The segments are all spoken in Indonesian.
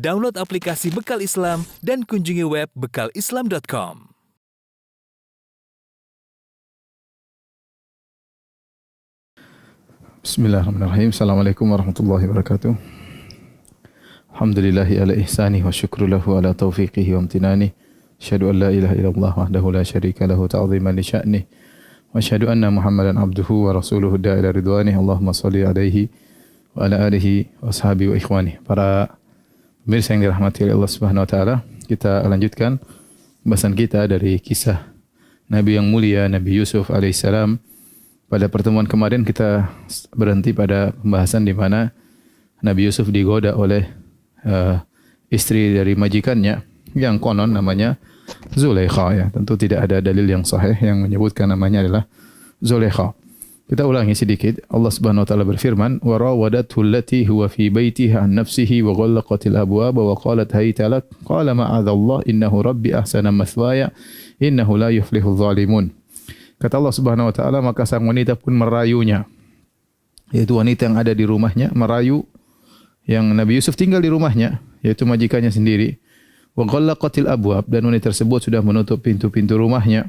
Download aplikasi Bekal Islam dan kunjungi web bekalislam.com. Bismillahirrahmanirrahim. Assalamualaikum warahmatullahi wabarakatuh. Alhamdulillahi ala ihsanih wa syukru lahu ala taufiqihi wa amtinanih. Asyhadu an la ilaha illallah wahdahu la syarika lahu ta'ziman li sya'nih. Wa asyhadu anna Muhammadan abduhu wa rasuluhu da'a ila ridwanih. Allahumma shalli alaihi wa ala alihi wa ashabihi wa ikhwanih. Para pemirsa yang dirahmati oleh Allah Subhanahu wa taala, kita lanjutkan pembahasan kita dari kisah Nabi yang mulia Nabi Yusuf alaihissalam. Pada pertemuan kemarin kita berhenti pada pembahasan di mana Nabi Yusuf digoda oleh istri dari majikannya yang konon namanya Zulaikha, ya. Tentu tidak ada dalil yang sahih yang menyebutkan namanya adalah Zulaikha. Kita ulangi sedikit. Allah Subhanahu wa taala berfirman, "Wa rawadathu allati huwa fi baitiha an nafsihi wa ghallaqatil abwaaba wa qalat hayta lak qala ma'adzallah innahu rabbi ahsana mathwaya innahu la yuflihudz zalimun." Kata Allah Subhanahu wa taala, maka sang wanita pun merayunya, yaitu wanita yang ada di rumahnya merayu yang Nabi Yusuf tinggal di rumahnya, yaitu majikannya sendiri. Wa ghallaqatil abwaab, dan wanita tersebut sudah menutup pintu-pintu rumahnya,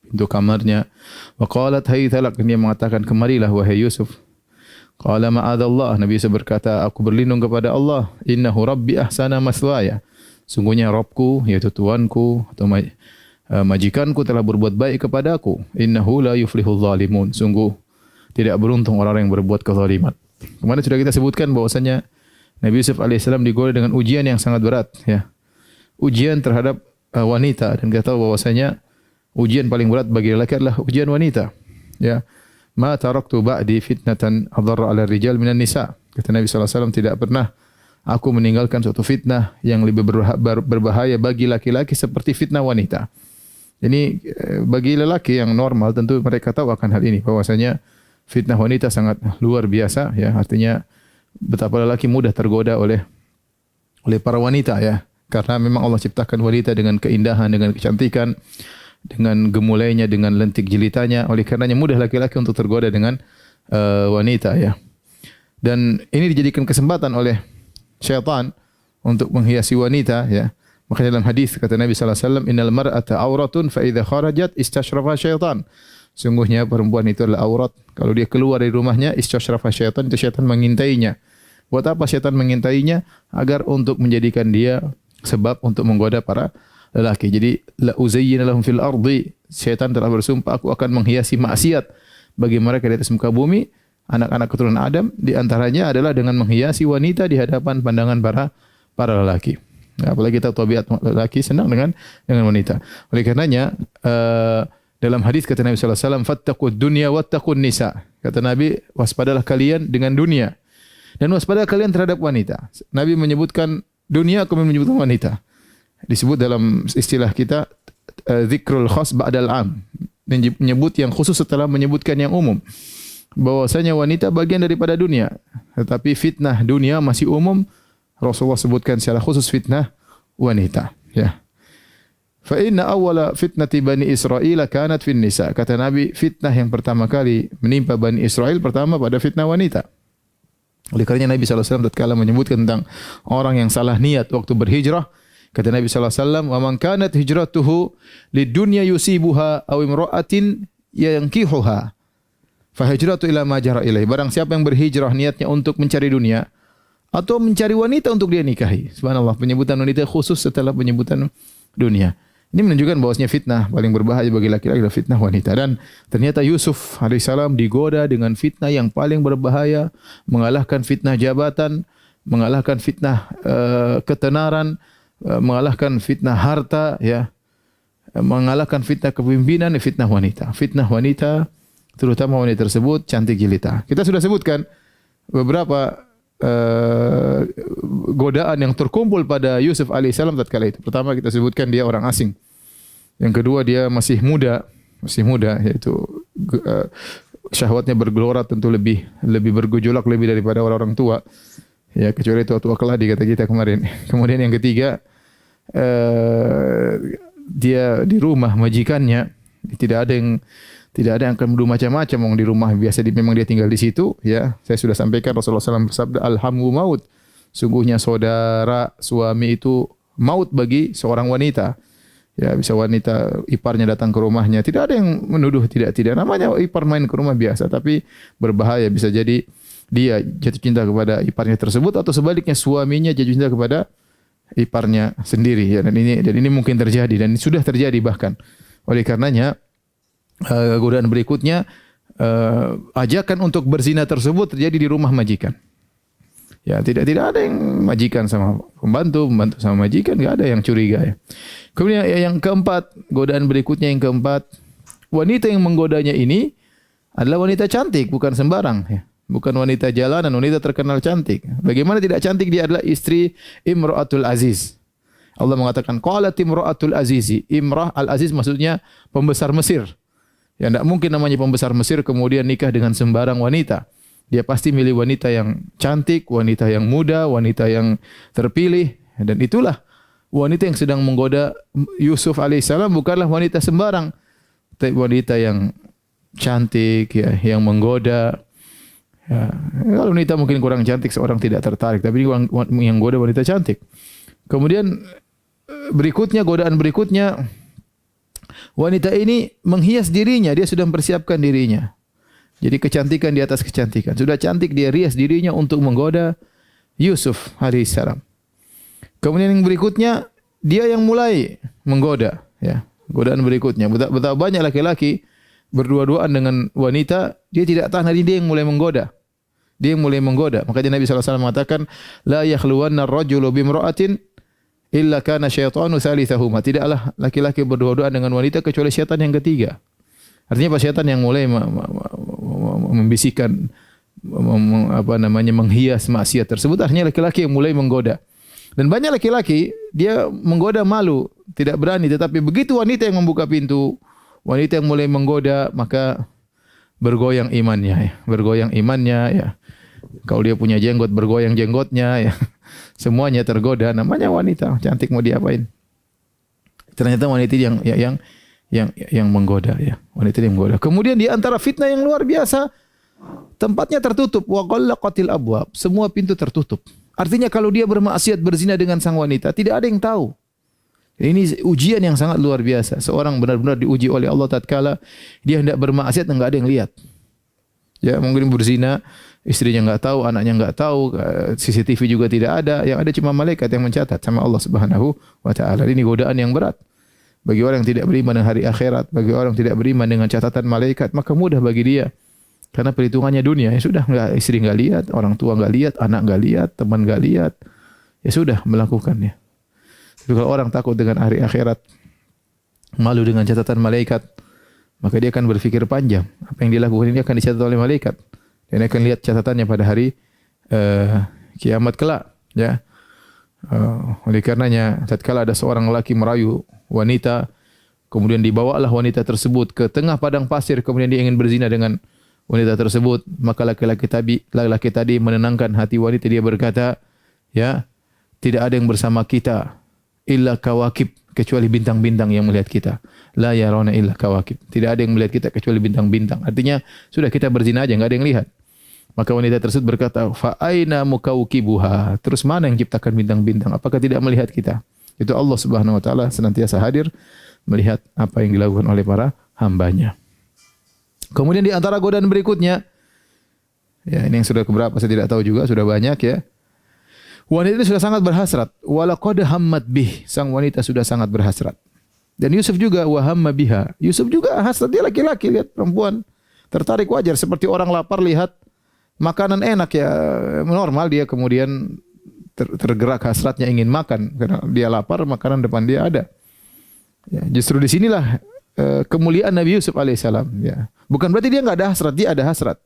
pintu kamarnya. Wa qalat hayta lak, dia mengatakan kemarilah wahai Yusuf. Qala ma'adzallah, Nabi Yusuf berkata, aku berlindung kepada Allah. Innahu rabbi ahsana mathwaya, sungguhnya Rabbku yaitu Tuanku atau majikanku telah berbuat baik kepadaku. Innahu la yuflihudz zalimun, sungguh tidak beruntung orang yang berbuat kezaliman. Kemarin sudah kita sebutkan bahwasanya Nabi Yusuf alaihissalam digoda dengan ujian yang sangat berat, ya. Ujian terhadap wanita, dan kita tahu bahwasanya ujian paling berat bagi lelaki adalah ujian wanita, ya. Ma taraktu ba'di fitnatan adarra 'ala rijal minan nisa. Kata Nabi sallallahu alaihi wasallam, tidak pernah aku meninggalkan suatu fitnah yang lebih berbahaya bagi laki-laki seperti fitnah wanita. Ini bagi lelaki yang normal tentu mereka tahu akan hal ini, bahwasanya fitnah wanita sangat luar biasa, ya. Artinya betapa lelaki mudah tergoda oleh para wanita, ya. Karena memang Allah ciptakan wanita dengan keindahan, dengan kecantikan, dengan gemulainya, dengan lentik jilitannya. Oleh karenanya mudah laki-laki untuk tergoda dengan wanita, ya. Dan ini dijadikan kesempatan oleh syaitan untuk menghiasi wanita, ya. Makanya dalam hadis kata Nabi sallallahu alaihi wasallam, innal mar'ata auratun fa idza kharajat istashrafa syaitan. Sungguhnya perempuan itu adalah aurat. Kalau dia keluar dari rumahnya, istashrafa syaitan, itu syaitan mengintainya. Buat apa syaitan mengintainya? Agar untuk menjadikan dia sebab untuk menggoda para lelaki. Jadi la uzayyina lahum fil ardi, syaitan telah bersumpah, aku akan menghiasi maksiat bagi mereka di atas muka bumi, anak-anak keturunan Adam, di antaranya adalah dengan menghiasi wanita di hadapan pandangan para lelaki. Apalagi kita tabiat lelaki senang dengan wanita. Oleh karenanya dalam hadis kata Nabi sallallahu alaihi wasallam, fattaqud dunya wattaqun nisa. Kata Nabi, waspadalah kalian dengan dunia dan waspadalah kalian terhadap wanita. Nabi menyebutkan dunia, kemudian menyebutkan wanita. Disebut dalam istilah kita zikrul khas ba'dal am, menyebut yang khusus setelah menyebutkan yang umum. Bahwasanya wanita bagian daripada dunia, tetapi fitnah dunia masih umum. Rasulullah sebutkan secara khusus fitnah wanita, ya. Fa inna awwala fitnati Bani Israil kanat fin nisa. Kata Nabi, fitnah yang pertama kali menimpa Bani Israel pertama pada fitnah wanita. Oleh karenanya Nabi sallallahu alaihi wasallam tatkala menyebutkan tentang orang yang salah niat waktu berhijrah, kata Nabi sallallahu alaihi wasallam, "Wa man kanat hijratuhu lidunya yusibuha aw imra'atin yankihuha, fa hijratu ila ma jara ilaihi." Barang siapa yang berhijrah niatnya untuk mencari dunia atau mencari wanita untuk dia nikahi. Subhanallah, penyebutan wanita khusus setelah penyebutan dunia. Ini menunjukkan bahwasanya fitnah paling berbahaya bagi laki-laki adalah fitnah wanita. Dan ternyata Yusuf alaihissalam digoda dengan fitnah yang paling berbahaya, mengalahkan fitnah jabatan, mengalahkan fitnah ketenaran, mengalahkan fitnah harta, ya, mengalahkan fitnah kepemimpinan, fitnah wanita. Fitnah wanita, terutama wanita tersebut cantik jelita. Kita sudah sebutkan beberapa godaan yang terkumpul pada Yusuf alaihissalam tatkala itu. Pertama kita sebutkan dia orang asing. Yang kedua dia masih muda, yaitu syahwatnya bergelora, tentu lebih bergejolak lebih daripada orang-orang tua. Ya, kecuali tua-tua keladi kata kita kemarin. Kemudian yang ketiga dia di rumah majikannya, tidak ada yang akan menuduh macam-macam. Di rumah biasa memang dia tinggal di situ, ya. Saya sudah sampaikan Rasulullah SAW bersabda, alhamu maut. Sungguhnya saudara suami itu maut bagi seorang wanita. Ya, bisa wanita iparnya datang ke rumahnya. Tidak ada yang menuduh tidak. Namanya ipar main ke rumah biasa, tapi berbahaya. Bisa jadi dia jatuh cinta kepada iparnya tersebut atau sebaliknya suaminya jatuh cinta kepada iparnya sendiri. Ya, dan ini mungkin terjadi dan sudah terjadi bahkan. Oleh karenanya godaan berikutnya ajakan untuk berzina tersebut terjadi di rumah majikan. Ya, tidak ada yang majikan sama pembantu sama majikan, enggak ada yang curiga ya. Kemudian yang keempat, godaan berikutnya yang keempat, wanita yang menggodanya ini adalah wanita cantik, bukan sembarang ya. Bukan wanita jalanan, wanita terkenal cantik. Bagaimana tidak cantik, dia adalah istri Imra'atul Aziz. Allah mengatakan qalat Imra'atul Azizi. Imrah al-Aziz maksudnya pembesar Mesir. Ya, tidak mungkin namanya pembesar Mesir kemudian nikah dengan sembarang wanita. Dia pasti milih wanita yang cantik, wanita yang muda, wanita yang terpilih. Dan itulah wanita yang sedang menggoda Yusuf alaihissalam bukanlah wanita sembarang. Tapi wanita yang cantik, ya, yang menggoda. Ya, kalau wanita mungkin kurang cantik, seorang tidak tertarik. Tapi yang goda wanita cantik. Kemudian godaan berikutnya, wanita ini menghias dirinya. Dia sudah mempersiapkan dirinya. Jadi kecantikan di atas kecantikan. Sudah cantik dia rias dirinya untuk menggoda Yusuf alaihissalam. Kemudian yang berikutnya dia yang mulai menggoda. Ya, godaan berikutnya. Betapa banyak laki-laki berdua-duaan dengan wanita, dia tidak tahan hari dia yang mulai menggoda. Dia yang mulai menggoda. Makanya Nabi SAW mengatakan, la yakhluwanna ar-rajulu bimra'atin illa kana syaitanu thalithahuma. Tidaklah laki-laki berdua-duaan dengan wanita kecuali syaitan yang ketiga. Artinya syaitan yang mulai membisikkan menghias maksiat tersebut, artinya laki-laki yang mulai menggoda. Dan banyak laki-laki dia menggoda malu, tidak berani, tetapi begitu wanita yang membuka pintu, wanita yang mulai menggoda, maka bergoyang imannya ya. Bergoyang imannya ya. Kalau dia punya jenggot, bergoyang jenggotnya ya. Semuanya tergoda, namanya wanita, cantik mau diapain? Ternyata wanita yang menggoda ya, wanita yang menggoda. Kemudian di antara fitnah yang luar biasa, tempatnya tertutup, wa ghallaqatil abwab, semua pintu tertutup. Artinya kalau dia bermaksiat berzina dengan sang wanita, tidak ada yang tahu. Ini ujian yang sangat luar biasa. Seorang benar-benar diuji oleh Allah tatkala dia hendak bermaksiat, enggak ada yang lihat. Ya, mungkin berzina, istrinya enggak tahu, anaknya enggak tahu, CCTV juga tidak ada, yang ada cuma malaikat yang mencatat sama Allah Subhanahu wa taala. Ini godaan yang berat. Bagi orang yang tidak beriman dengan hari akhirat, bagi orang yang tidak beriman dengan catatan malaikat, maka mudah bagi dia. Karena perhitungannya dunia, ya sudah, enggak, istri enggak lihat, orang tua enggak lihat, anak enggak lihat, teman enggak lihat. Ya sudah, melakukannya. Tapi kalau orang takut dengan hari akhirat, malu dengan catatan malaikat, maka dia akan berpikir panjang. Apa yang dilakukan ini akan dicatat oleh malaikat. Dan dia akan lihat catatannya pada hari kiamat kelak, ya. Oleh karenanya tatkala ada seorang lelaki merayu wanita, kemudian dibawalah wanita tersebut ke tengah padang pasir, kemudian dia ingin berzina dengan wanita tersebut, maka laki-laki tadi menenangkan hati wanita, dia berkata, ya, tidak ada yang bersama kita illa kawakib, kecuali bintang-bintang yang melihat kita. La yarawna illa kawakib. Tidak ada yang melihat kita kecuali bintang-bintang. Artinya sudah, kita berzina aja, enggak ada yang lihat. Maka wanita tersebut berkata, fa aina mukawkibuha? Terus mana yang ciptakan bintang-bintang? Apakah tidak melihat kita? Itu Allah Subhanahu wa taala senantiasa hadir melihat apa yang dilakukan oleh para hambanya. Kemudian di antara godaan berikutnya, ya ini yang sudah keberapa saya tidak tahu juga, sudah banyak ya. Wanita ini sudah sangat berhasrat. Walaqad hammat bih, sang wanita sudah sangat berhasrat. Dan Yusuf juga wa hamma biha. Yusuf juga hasrat, dia laki-laki lihat perempuan tertarik, wajar, seperti orang lapar lihat makanan enak ya, normal dia kemudian tergerak hasratnya ingin makan karena dia lapar, makanan depan dia ada. Ya, justru di sinilah kemuliaan Nabi Yusuf alaihissalam. Ya, bukan berarti dia enggak ada hasrat, dia ada hasrat.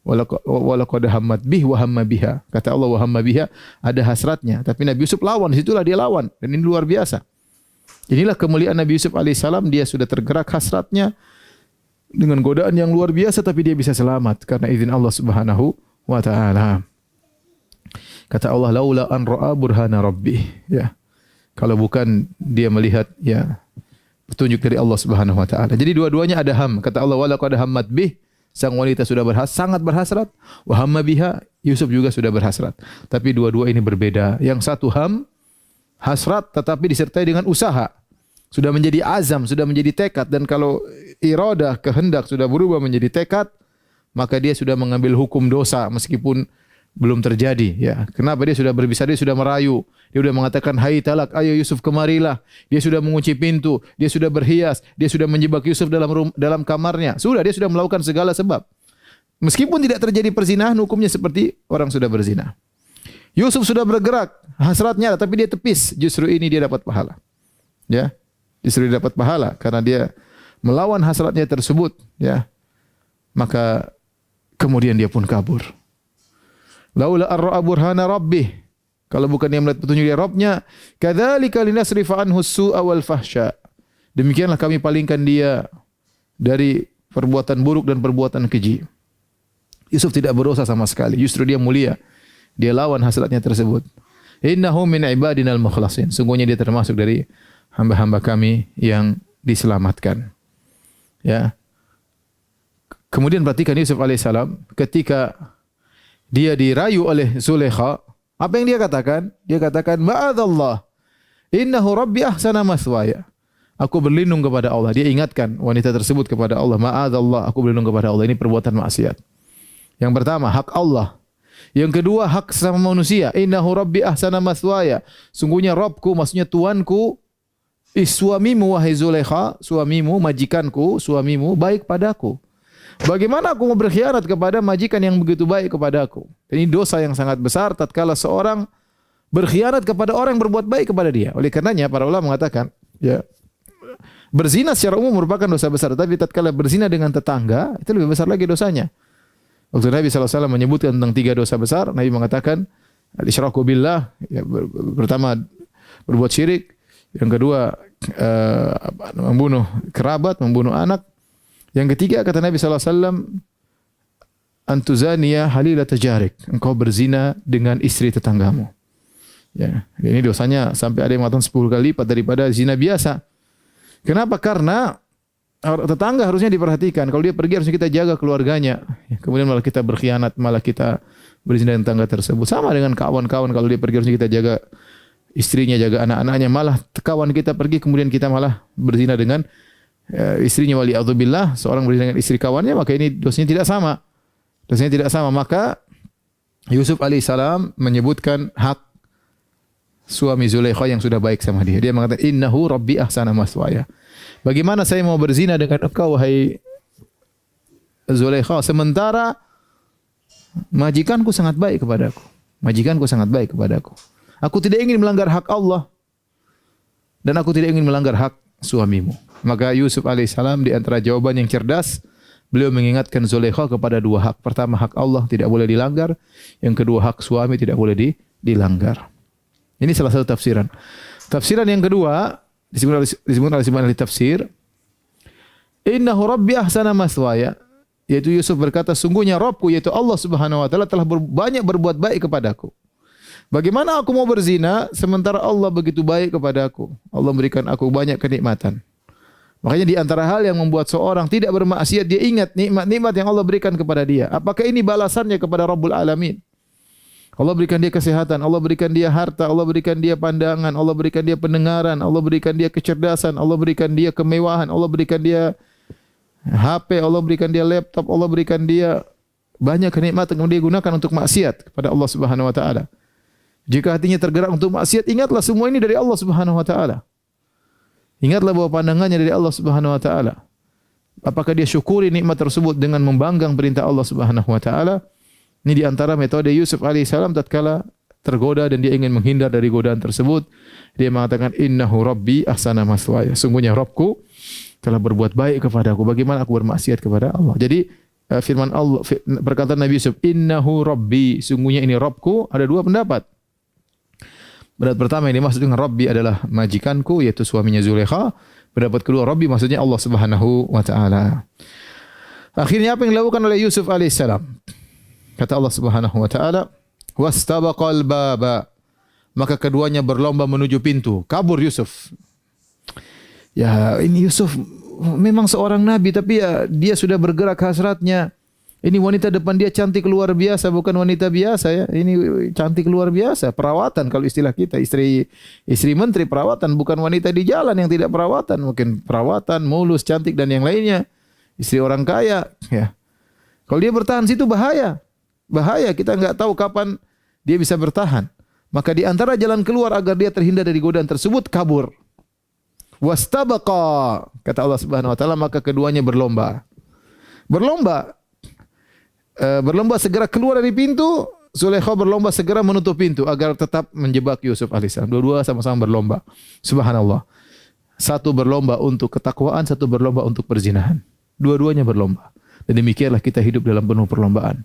Walaqad hammat bih wa hamma biha. Kata Allah wa hamma biha, ada hasratnya, tapi Nabi Yusuf lawan, disitulah dia lawan, dan ini luar biasa. Inilah kemuliaan Nabi Yusuf alaihissalam, dia sudah tergerak hasratnya dengan godaan yang luar biasa, tapi dia bisa selamat karena izin Allah Subhanahu wa taala. Kata Allah, laula an ra'a burhana rabbih, ya. Kalau bukan dia melihat ya petunjuk dari Allah Subhanahu wa taala. Jadi dua-duanya ada ham. Kata Allah, walaqad hammat bih, sang wanita sudah sangat berhasrat, wa hamma biha, Yusuf juga sudah berhasrat. Tapi dua-dua ini berbeda. Yang satu hasrat tetapi disertai dengan usaha. Sudah menjadi azam, sudah menjadi tekad, dan kalau iradah, kehendak sudah berubah menjadi tekad, maka dia sudah mengambil hukum dosa meskipun belum terjadi, ya. Kenapa? Dia sudah berbisa, dia sudah merayu. Dia sudah mengatakan, "Hai talak, ayo Yusuf kemarilah." Dia sudah mengunci pintu, dia sudah berhias, dia sudah menjebak Yusuf dalam kamarnya. Sudah, dia sudah melakukan segala sebab. Meskipun tidak terjadi perzinahan, hukumnya seperti orang sudah berzina. Yusuf sudah bergerak, hasratnya, tapi dia tepis. Justru ini dia dapat pahala. Ya. Justru dia dapat pahala karena dia melawan hasratnya tersebut, ya. Maka kemudian dia pun kabur. Laula ar-ra'a burhana rabbih. Kalau bukan dia melihat petunjuk dari Rabbnya, kadzalika linasrifa anhu as-su'a wal fahsya. Demikianlah kami palingkan dia dari perbuatan buruk dan perbuatan keji. Yusuf tidak berdosa sama sekali, justru dia mulia. Dia lawan hasratnya tersebut. Innahu min ibadinal mukhlasin. Sungguhnya dia termasuk dari hamba-hamba kami yang diselamatkan. Ya. Kemudian perhatikan Yusuf alaihissalam ketika dia dirayu oleh Zulaikha, apa yang dia katakan? Dia katakan, "Ma'adzallah, innahu rabbi ahsana maswaya." Aku berlindung kepada Allah. Dia ingatkan wanita tersebut kepada Allah, "Ma'adzallah, aku berlindung kepada Allah." Ini perbuatan maksiat. Yang pertama, hak Allah. Yang kedua, hak sesama manusia. "Innahu rabbi ahsana maswaya." Sungguhnya Rabbku, maksudnya Tuanku, suamimu wahai Zulaikha, suamimu, majikanku, suamimu baik padaku. Bagaimana aku mau berkhianat kepada majikan yang begitu baik kepadaku? Ini dosa yang sangat besar tatkala seorang berkhianat kepada orang yang berbuat baik kepada dia. Oleh karenanya para ulama mengatakan, ya, berzina secara umum merupakan dosa besar, tapi tatkala berzina dengan tetangga itu lebih besar lagi dosanya. Waktu Nabi SAW menyebutkan tentang 3 dosa besar, Nabi mengatakan al-isyraku billah, ya, pertama berbuat syirik, yang kedua membunuh kerabat, membunuh anak. Yang ketiga kata Nabi SAW, antuzaniya halilata jarik, engkau berzina dengan istri tetanggamu. Ya, ini dosanya sampai ada yang mengatakan 10 kali lipat daripada zina biasa. Kenapa? Karena tetangga harusnya diperhatikan. Kalau dia pergi harusnya kita jaga keluarganya. Kemudian malah kita berkhianat, malah kita berzina dengan tetangga tersebut. Sama dengan kawan-kawan, kalau dia pergi harusnya kita jaga istrinya, jaga anak-anaknya. Malah kawan kita pergi kemudian kita malah berzina dengan istrinya, wali'adzubillah, seorang berzina dengan istri kawannya, maka ini dosanya tidak sama. Dosanya tidak sama. Maka Yusuf alaihissalam menyebutkan hak suami Zulaikha yang sudah baik sama dia. Dia mengatakan, "Innahu rabbi ahsana maswaya." Bagaimana saya mau berzina dengan engkau wahai Zulaikha sementara majikanku sangat baik kepadaku. Majikanku sangat baik kepadaku. Aku tidak ingin melanggar hak Allah dan aku tidak ingin melanggar hak suamimu. Maka Yusuf alaihissalam di antara jawaban yang cerdas, beliau mengingatkan Zulaikha kepada 2 hak. Pertama, hak Allah tidak boleh dilanggar. Yang kedua, hak suami tidak boleh dilanggar. Ini salah satu tafsiran. Tafsiran yang kedua disebut oleh ahli tafsir, "Innahu rabbi ahsana maswaya." Yaitu Yusuf berkata, sungguhnya Rabbku yaitu Allah Subhanahu wa taala telah banyak berbuat baik kepadaku. Bagaimana aku mau berzina sementara Allah begitu baik kepadaku? Allah memberikan aku banyak kenikmatan. Makanya di antara hal yang membuat seorang tidak bermaksiat, dia ingat nikmat-nikmat yang Allah berikan kepada dia. Apakah ini balasannya kepada Rabbul Alamin? Allah berikan dia kesehatan, Allah berikan dia harta, Allah berikan dia pandangan, Allah berikan dia pendengaran, Allah berikan dia kecerdasan, Allah berikan dia kemewahan, Allah berikan dia HP, Allah berikan dia laptop, Allah berikan dia banyak kenikmatan yang dia gunakan untuk maksiat kepada Allah Subhanahu wa taala. Jika hatinya tergerak untuk maksiat, ingatlah semua ini dari Allah Subhanahu wa taala. Ingatlah bahwa pandangannya dari Allah Subhanahu wa taala. Apakah dia syukuri nikmat tersebut dengan membanggang perintah Allah Subhanahu wa taala? Ini di antara metode Yusuf alaihissalam tatkala tergoda dan dia ingin menghindar dari godaan tersebut. Dia mengatakan, "Innahu rabbi ahsana maswaya." Sungguhnya Rabbku telah berbuat baik kepadaku. Bagaimana aku bermaksiat kepada Allah? Jadi firman Allah, perkataan Nabi Yusuf, "Innahu rabbi." Sungguhnya ini Rabbku. Ada 2 pendapat. Pendapat pertama yang dimaksud dengan Rabbi adalah majikanku, yaitu suaminya Zulaikha. Pendapat kedua, Rabbi maksudnya Allah Subhanahu wa taala. Akhirnya apa yang dilakukan oleh Yusuf alaihissalam? Kata Allah Subhanahu wa taala, "Wastabaqal baba." Maka keduanya berlomba menuju pintu. Kabur Yusuf. Ya, ini Yusuf memang seorang nabi, tapi ya dia sudah bergerak hasratnya. Ini wanita depan dia cantik luar biasa, bukan wanita biasa ya. Ini cantik luar biasa, perawatan kalau istilah kita, istri menteri perawatan, bukan wanita di jalan yang tidak perawatan, mungkin perawatan, mulus, cantik dan yang lainnya. Istri orang kaya ya. Kalau dia bertahan situ bahaya. Bahaya, kita enggak tahu kapan dia bisa bertahan. Maka di antara jalan keluar agar dia terhindar dari godaan tersebut, kabur. Wastabaqa, kata Allah Subhanahu wa taala, maka keduanya berlomba. Berlomba segera keluar dari pintu, Zulaikha berlomba segera menutup pintu agar tetap menjebak Yusuf alaihissalam. Dua-dua sama-sama berlomba. Subhanallah. Satu berlomba untuk ketakwaan, satu berlomba untuk perzinahan. Dua-duanya berlomba. Dan demikianlah kita hidup dalam penuh perlombaan.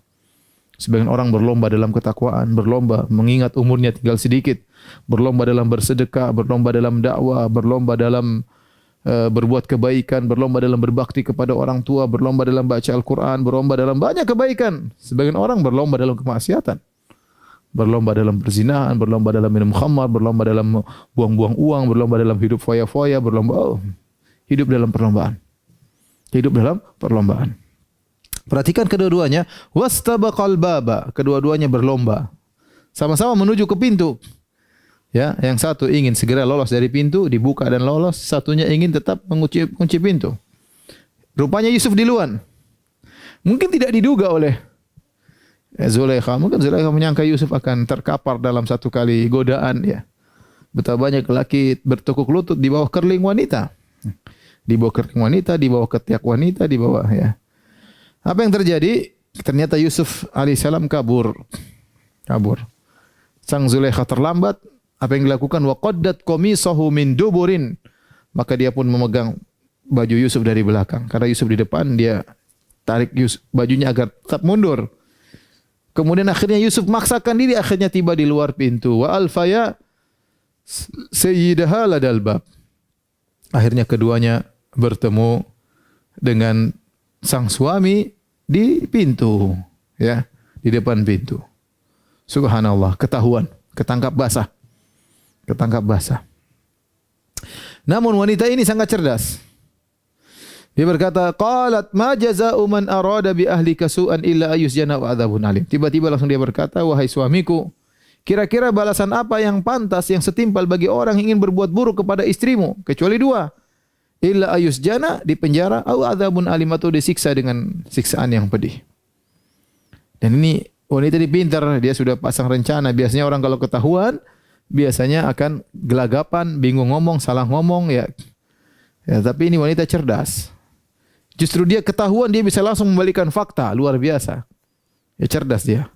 Sebagian orang berlomba dalam ketakwaan, berlomba mengingat umurnya tinggal sedikit, berlomba dalam bersedekah, berlomba dalam dakwah, berlomba dalam berbuat kebaikan, berlomba dalam berbakti kepada orang tua, berlomba dalam baca Al-Quran, berlomba dalam banyak kebaikan. Sebagian orang berlomba dalam kemaksiatan, berlomba dalam perzinahan, berlomba dalam minum khamar, berlomba dalam buang-buang uang, berlomba dalam hidup foya-foya, hidup dalam perlombaan. Hidup dalam perlombaan. Perhatikan kedua-duanya, wastabaqal baba, kedua-duanya berlomba. Sama-sama menuju ke pintu. Ya, yang satu ingin segera lolos dari pintu, dibuka dan lolos, satunya ingin tetap mengunci pintu. Rupanya Yusuf duluan. Mungkin tidak diduga oleh Zulaikha. Mungkin Zulaikha menyangka Yusuf akan terkapar dalam satu kali godaan ya. Betapa banyak lelaki bertekuk lutut di bawah kerling wanita. Di bawah kerling wanita, di bawah ketiak wanita, di bawah ya. Apa yang terjadi? Ternyata Yusuf alaihissalam kabur. Sang Zulaikha terlambat. Apa yang dilakukan? Wa qaddat qamisahu min duburin. Maka dia pun memegang baju Yusuf dari belakang. Karena Yusuf di depan, dia tarik bajunya agar tetap mundur. Kemudian akhirnya Yusuf maksakan diri, akhirnya tiba di luar pintu. Wa alfaya sayyidaha ladal bab. Akhirnya keduanya bertemu dengan sang suami di pintu, ya, di depan pintu. Subhanallah, ketahuan, ketangkap basah. Namun wanita ini sangat cerdas. Dia berkata, qalat ma jazaa'u man arada bi ahlika su'an illa ayyusjana wa adzabun alim. Tiba-tiba langsung dia berkata, wahai suamiku, kira-kira balasan apa yang pantas, yang setimpal bagi orang yang ingin berbuat buruk kepada istrimu, kecuali dua. Illa ayyusjana, dipenjara, atau adzabun alim, atau disiksa dengan siksaan yang pedih. Dan ini wanita ini pintar, dia sudah pasang rencana. Biasanya orang kalau ketahuan, biasanya akan gelagapan, bingung ngomong, salah ngomong ya. Tapi ini wanita cerdas. Justru dia ketahuan, dia bisa langsung membalikan fakta, luar biasa. Ya, cerdas dia.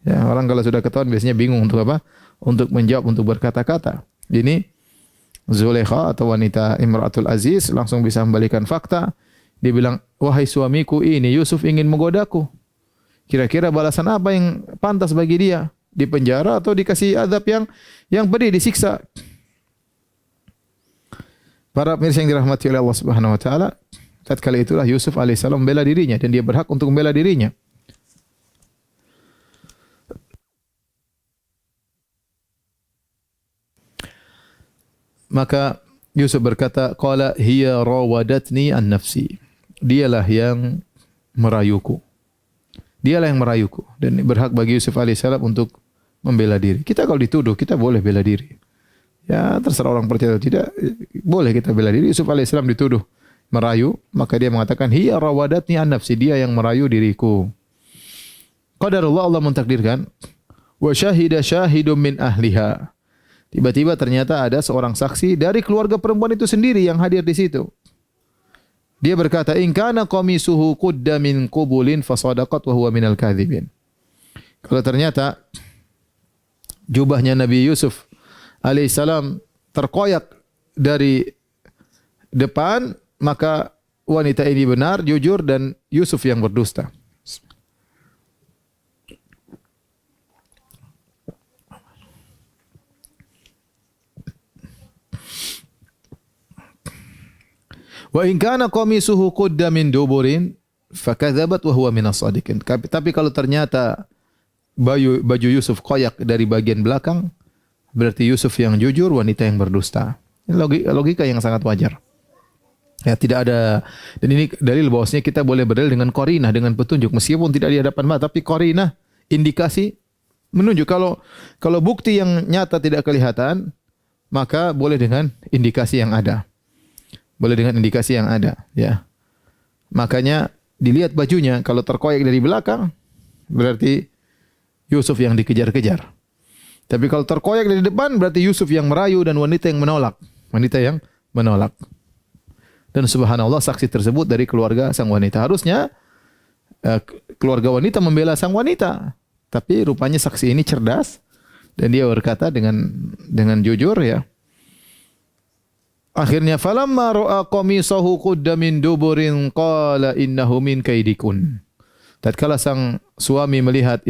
Ya, orang kalau sudah ketahuan biasanya bingung untuk apa? Untuk menjawab, untuk berkata-kata. Ini Zulaikha atau wanita Imratul Aziz langsung bisa membalikan fakta. Dia bilang, wahai suamiku, ini Yusuf ingin menggodaku. Kira-kira balasan apa yang pantas bagi dia? Dipenjara atau dikasih azab yang pedih, disiksa? Para pemirsa yang dirahmati oleh Allah Subhanahu wa taala, tatkala itulah Yusuf alaihissalam membela dirinya dan dia berhak untuk membela dirinya. Maka Yusuf berkata, qala hiya rawadatni an nafsi. Dialah yang merayuku. Dialah yang merayuku, dan berhak bagi Yusuf alaihissalam untuk membela diri. Kita kalau dituduh, kita boleh bela diri. Ya, terserah orang percaya atau tidak, boleh kita bela diri. Yusuf alaihissalam dituduh merayu, maka dia mengatakan, hiya rawadatni an nafsi, dia yang merayu diriku. Qadarullah, Allah mentakdirkan, wa syahida syahidum min ahliha. Tiba-tiba ternyata ada seorang saksi dari keluarga perempuan itu sendiri yang hadir di situ. Dia berkata, in kana qamisuhu qudda min qubulin fasadaqat wa huwa minal kadzibin. Kalau ternyata jubahnya Nabi Yusuf alaihissalam terkoyak dari depan, maka wanita ini benar, jujur, dan Yusuf yang berdusta. Wa in kana qamisuhu qudda min duburin fakadzabat wa huwa minas shadiqin. Tapi kalau ternyata baju Yusuf koyak dari bagian belakang, berarti Yusuf yang jujur, wanita yang berdusta. Ini logika yang sangat wajar. Ya, tidak ada, dan ini dalil bahwasanya kita boleh berdalil dengan qarinah, dengan petunjuk meskipun tidak di hadapan mata, tapi qarinah indikasi menunjuk. Kalau bukti yang nyata tidak kelihatan, maka boleh dengan indikasi yang ada. Boleh dengan indikasi yang ada, ya. Makanya dilihat bajunya, kalau terkoyak dari belakang berarti Yusuf yang dikejar-kejar. Tapi kalau terkoyak dari depan berarti Yusuf yang merayu dan wanita yang menolak. Wanita yang menolak. Dan subhanallah saksi tersebut dari keluarga sang wanita. Harusnya keluarga wanita membela sang wanita. Tapi rupanya saksi ini cerdas dan dia berkata dengan jujur, ya. Akhirnya falamma ra'a qamisahu qudda min duburin qala innahu min kaidikun. Tatkala sang suami melihat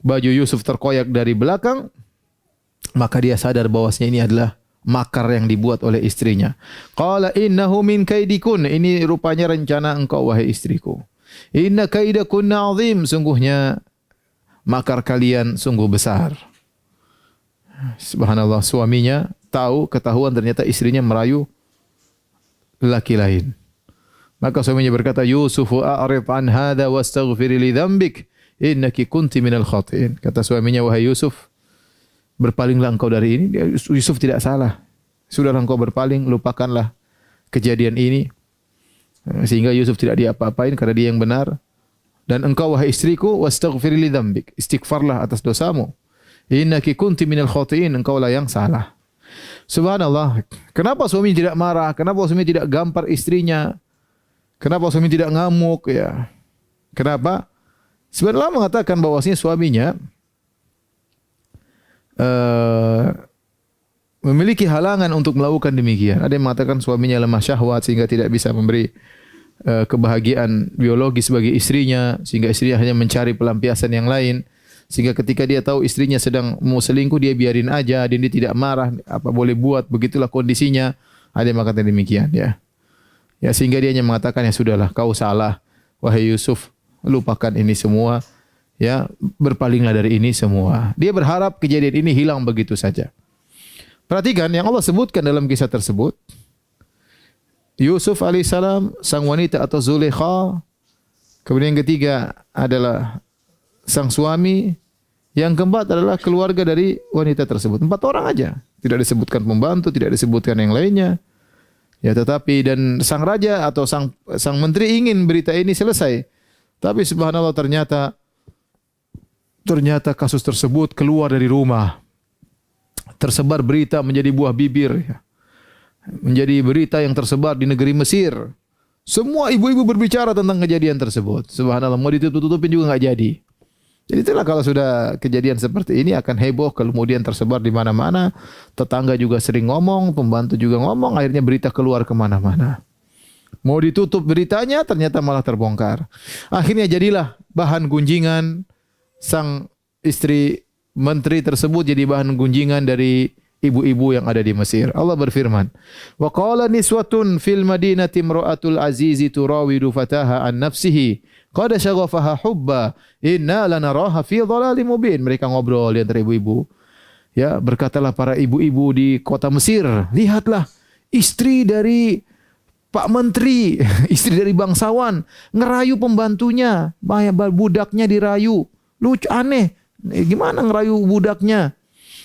baju Yusuf terkoyak dari belakang, maka dia sadar bahwasanya ini adalah makar yang dibuat oleh istrinya. Qala innahu min kaidikun. Ini rupanya rencana engkau wahai istriku. Inna kaidakunna azim. Sungguhnya makar kalian sungguh besar. Subhanallah, suaminya ketahuan ternyata istrinya merayu lelaki lain. Maka suaminya berkata, Yusufu a'rid an hadha wastaghfiri li dzambik innaki kunti minal khatiin. Kata suaminya, wahai Yusuf, berpalinglah engkau dari ini. Yusuf tidak salah. Sudahlah engkau berpaling, lupakanlah kejadian ini. Sehingga Yusuf tidak diapa-apain karena dia yang benar. Dan engkau wahai istriku, wastaghfir li dzambik. Istighfarlah atas dosamu. Innaki kunti minal khatiin. Engkau lah yang salah. Subhanallah. Kenapa suami tidak marah? Kenapa suami tidak gampar istrinya? Kenapa suami tidak ngamuk, ya? Kenapa? Sebenarnya mengatakan bahwasanya suaminya memiliki halangan untuk melakukan demikian. Ada yang mengatakan suaminya lemah syahwat sehingga tidak bisa memberi kebahagiaan biologis bagi istrinya, sehingga istrinya hanya mencari pelampiasan yang lain. Sehingga ketika dia tahu istrinya sedang mau selingkuh, dia biarin aja dan dia tidak marah, apa boleh buat, begitulah kondisinya. Ada yang mengatakan demikian, ya. Ya, sehingga dia hanya mengatakan, ya sudahlah, kau salah wahai Yusuf, lupakan ini semua. Ya, berpalinglah dari ini semua. Dia berharap kejadian ini hilang begitu saja. Perhatikan yang Allah sebutkan dalam kisah tersebut. Yusuf alaihissalam, sang wanita atau Zulaikha. Kemudian yang ketiga adalah sang suami. Yang keempat adalah keluarga dari wanita tersebut. 4 orang aja. Tidak disebutkan pembantu, tidak disebutkan yang lainnya. Ya, tetapi dan sang raja atau sang menteri ingin berita ini selesai. Tapi subhanallah ternyata kasus tersebut keluar dari rumah. Tersebar berita menjadi buah bibir. Menjadi berita yang tersebar di negeri Mesir. Semua ibu-ibu berbicara tentang kejadian tersebut. Subhanallah, mau ditutup-tutupin juga nggak jadi. Jadi itulah kalau sudah kejadian seperti ini akan heboh, kemudian tersebar di mana-mana. Tetangga juga sering ngomong, pembantu juga ngomong, akhirnya berita keluar kemana-mana. Mau ditutup beritanya, ternyata malah terbongkar. Akhirnya jadilah bahan gunjingan. Sang istri menteri tersebut jadi bahan gunjingan dari ibu-ibu yang ada di Mesir. Allah berfirman, "Wa qala niswatun fil madinati imra'atul azizi turawidu fataha an nafsihi qad syaghafaha hubba inna lanaraha fi dhalalin mubin." Mereka ngobrol di antara ibu-ibu. Ya, berkatalah para ibu-ibu di kota Mesir, "Lihatlah istri dari Pak Menteri, istri dari bangsawan ngerayu pembantunya, budaknya dirayu." Lucu, aneh. Gimana ngerayu budaknya?